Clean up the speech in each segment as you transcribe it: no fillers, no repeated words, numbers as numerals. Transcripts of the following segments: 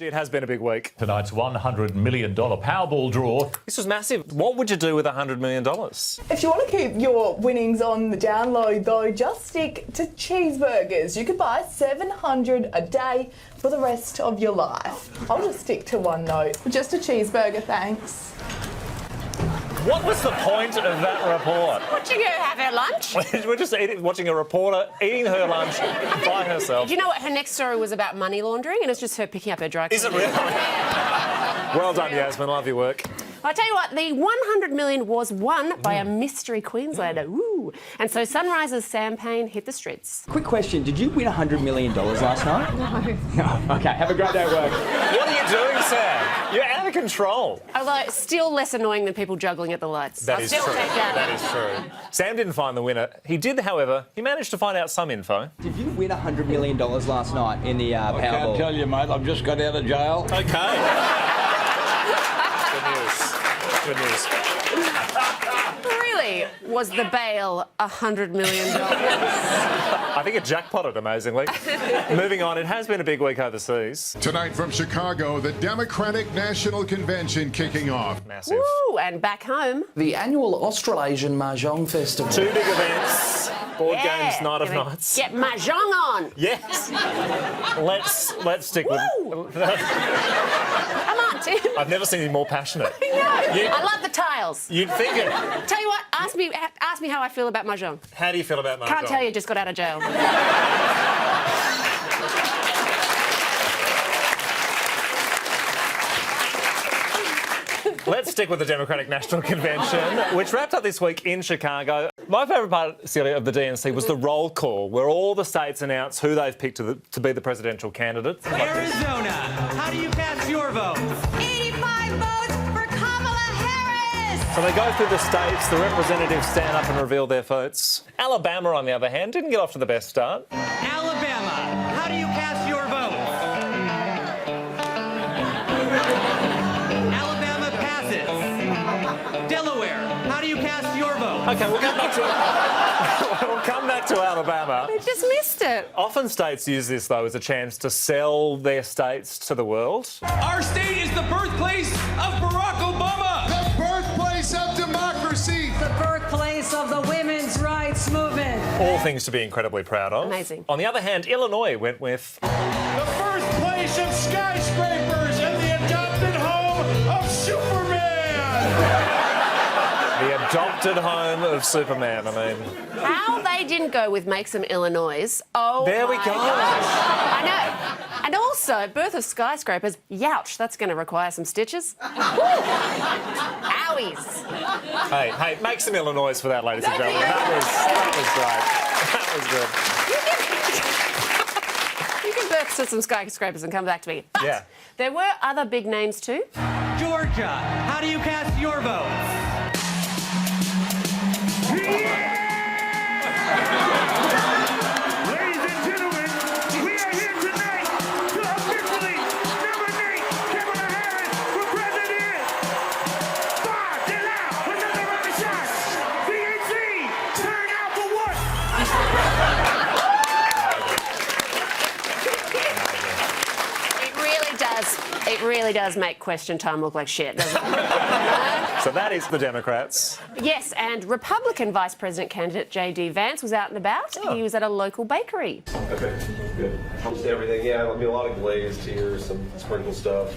It has been a big week. Tonight's $100 million Powerball draw. This was massive. What would you do with $100 million? If you want to keep your winnings on the down low, though, just stick to cheeseburgers. You could buy 700 a day for the rest of your life. I'll just stick to one note. Just a cheeseburger, thanks. What was the point of that report? Watching her have her lunch. We're just watching a reporter eating her lunch by herself. Do you know what her next story was about? Money laundering, and it's just her picking up her dry cleaning. Is it really? Well done, Yasmin. Love your work. I'll tell you what, the $100 million was won by a mystery Queenslander. Ooh. And so Sunrise's Sam Payne hit the streets. Quick question, did you win $100 million last night? No. OK, have a great day at work. What are you doing, Sam? You're out of control. Although still less annoying than people juggling at the lights. That is true. That is true. Sam didn't find the winner. He did, however, he managed to find out some info. Did you win $100 million last night in the Powerball? I can't tell you, mate. I've just got out of jail. OK. Good news. Really? Was the bail $100 million? I think it jackpotted, amazingly. Moving on, it has been a big week overseas. Tonight from Chicago, the Democratic National Convention kicking off. Massive. Woo, and back home. The annual Australasian Mahjong Festival. Two big events. Board games, night of Gonna nights. Get Mahjong on. Yes. Let's stick with. Come on, Tim. I've never seen you more passionate. I love the tiles. You'd think it. Tell you what, ask me how I feel about Mahjong. How do you feel about Mahjong? Can't tell you, just got out of jail. Let's stick with the Democratic National Convention, which wrapped up this week in Chicago. My favourite part, Celia, of the DNC was the roll call, where all the states announce who they've picked to be the presidential candidates. Arizona, how do you cast your vote? 85 votes for Kamala Harris! So they go through the states, the representatives stand up and reveal their votes. Alabama, on the other hand, didn't get off to the best start. Alabama, how do you cast your vote? Alabama passes. Delaware, how do you cast your vote? OK, we'll come back to Alabama. I just missed it. Often states use this, though, as a chance to sell their states to the world. Our state is the birthplace of Barack Obama. The birthplace of democracy. The birthplace of the women's rights movement. All things to be incredibly proud of. Amazing. On the other hand, Illinois went with... The birthplace of skyscrapers and the adopted home of Superman. The adopted home of Superman, I mean. How they didn't go with Make Some Illinois. Oh, There we my go. gosh. I know. And also, birth of skyscrapers, youch, that's going to require some stitches. Owies. Hey, make some Illinois for that, ladies and gentlemen. That was great. That was good. You can birth to some skyscrapers and come back to me. But Yeah. there were other big names too. Georgia, how do you cast your vote? Ladies and gentlemen, we are here tonight to officially nominate Kamala Harris for president. Five, get out, another round of shots. DNC, turn out for what? It really does make question time look like shit, doesn't it? So that is the Democrats. Yes, and Republican Vice President candidate J.D. Vance was out and about. Oh. He was at a local bakery. Okay, good. Just everything, yeah. I mean, a lot of glazed here, some sprinkle stuff,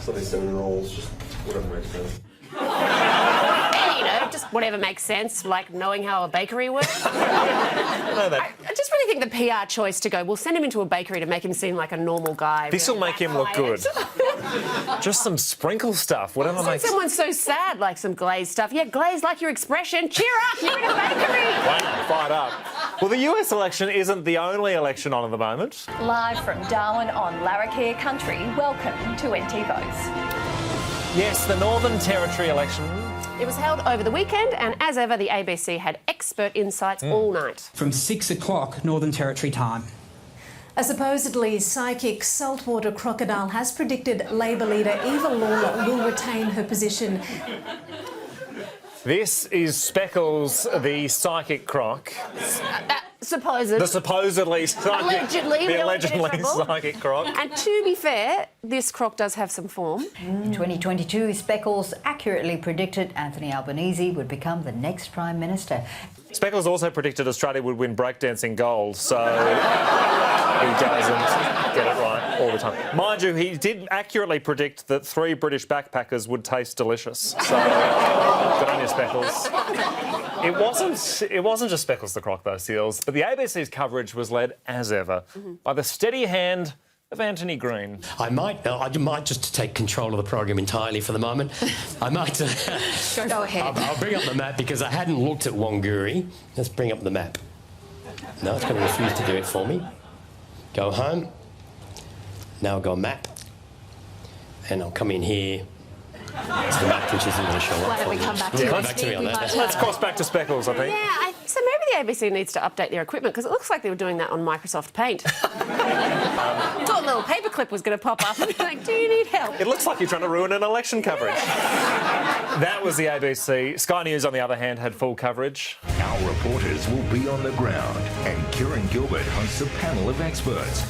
some of these cinnamon rolls, just whatever makes sense. And, you know, just whatever makes sense, like knowing how a bakery works. I just really think the PR choice to go, we'll send him into a bakery to make him seem like a normal guy. This will make him look good. Just some sprinkle stuff, whatever makes... Someone's so sad, like some glazed stuff. Yeah, glazed like your expression. Cheer up, you're in a bakery. Wow, fired up. Well, the US election isn't the only election on at the moment. Live from Darwin on Larrakia Country, welcome to NT Votes. Yes, the Northern Territory election. It was held over the weekend, and as ever, the ABC had expert insights all night. From 6 o'clock Northern Territory time. A supposedly psychic saltwater crocodile has predicted Labor leader Eva Lawler will retain her position. This is Speckles, the psychic croc. The supposedly psychic, Allegedly, we the don't want to get in allegedly trouble. psychic croc. And to be fair, this croc does have some form. In 2022, Speckles accurately predicted Anthony Albanese would become the next Prime Minister. Speckles also predicted Australia would win breakdancing gold, so he doesn't get it right all the time. Mind you, he did accurately predict that 3 British backpackers would taste delicious. So good on you, Speckles. It wasn't just Speckles the croc, though, Seals, but the ABC's coverage was led, as ever, by the steady hand of Anthony Green. I might just take control of the program entirely for the moment. I might... Go ahead. I'll bring up the map because I hadn't looked at Wanguri. Let's bring up the map. No, it's going to refuse to do it for me. Go home. Now I'll go map. And I'll come in here. It's the map which isn't going to show up. Why don't we come back to Come back to me on that. Let's cross back to Speckles, I think. Yeah, so maybe the ABC needs to update their equipment because it looks like they were doing that on Microsoft Paint. Thought a little paperclip was going to pop up and be like, do you need help? It looks like you're trying to ruin an election coverage. That was the ABC. Sky News, on the other hand, had full coverage. Our reporters will be on the ground and Kieran Gilbert hosts a panel of experts.